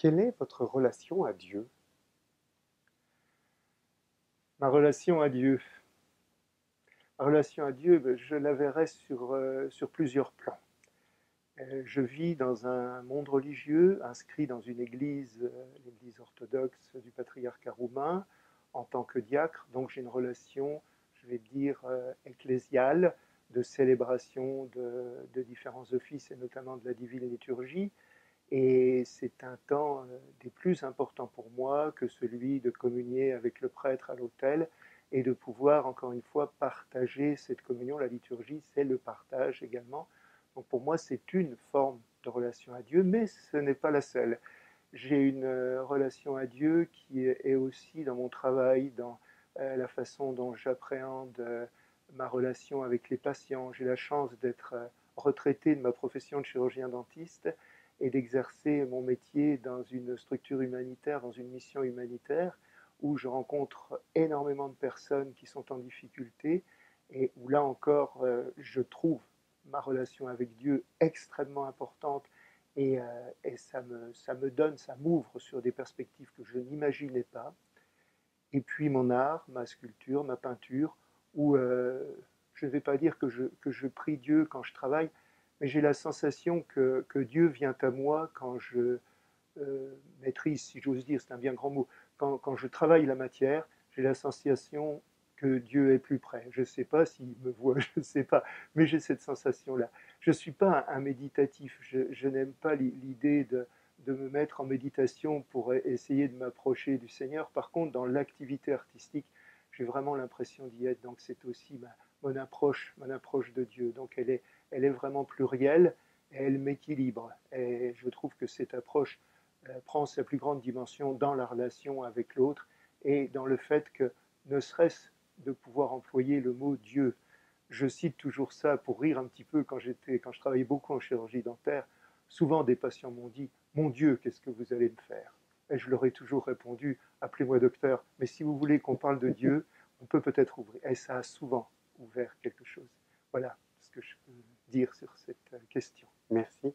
Quelle est votre relation à Dieu? Ma relation à Dieu. Ma relation à Dieu, ben, je la verrai sur plusieurs plans. Je vis dans un monde religieux, inscrit dans une église, l'église orthodoxe du patriarcat roumain, en tant que diacre. Donc j'ai une relation, je vais dire, ecclésiale, de célébration de différents offices et notamment de la divine liturgie. Et c'est un temps des plus importants pour moi que celui de communier avec le prêtre à l'autel et de pouvoir, encore une fois, partager cette communion. La liturgie, c'est le partage également. Donc pour moi, c'est une forme de relation à Dieu, mais ce n'est pas la seule. J'ai une relation à Dieu qui est aussi dans mon travail, dans la façon dont j'appréhende ma relation avec les patients. J'ai la chance d'être retraité de ma profession de chirurgien dentiste et d'exercer mon métier dans une structure humanitaire, dans une mission humanitaire, où je rencontre énormément de personnes qui sont en difficulté et où là encore, je trouve ma relation avec Dieu extrêmement importante et ça me donne, ça m'ouvre sur des perspectives que je n'imaginais pas. Et puis mon art, ma sculpture, ma peinture, où je ne vais pas dire que je prie Dieu quand je travaille, mais j'ai la sensation que Dieu vient à moi quand je maîtrise, si j'ose dire, c'est un bien grand mot, quand je travaille la matière, j'ai la sensation que Dieu est plus près. Je ne sais pas s'il me voit, je ne sais pas, mais j'ai cette sensation-là. Je ne suis pas un méditatif, je n'aime pas l'idée de me mettre en méditation pour essayer de m'approcher du Seigneur. Par contre, dans l'activité artistique, j'ai vraiment l'impression d'y être. Donc c'est aussi mon approche de Dieu. Donc elle est vraiment plurielle et elle m'équilibre. Et je trouve que cette approche prend sa plus grande dimension dans la relation avec l'autre et dans le fait que, ne serait-ce de pouvoir employer le mot Dieu, je cite toujours ça pour rire un petit peu quand je travaillais beaucoup en chirurgie dentaire, souvent des patients m'ont dit mon Dieu, qu'est-ce que vous allez me faire? Et je leur ai toujours répondu appelez-moi docteur, mais si vous voulez qu'on parle de Dieu, on peut peut-être ouvrir. Et ça a souvent ouvert quelque chose. Voilà ce que je peux dire sur cette question. Merci.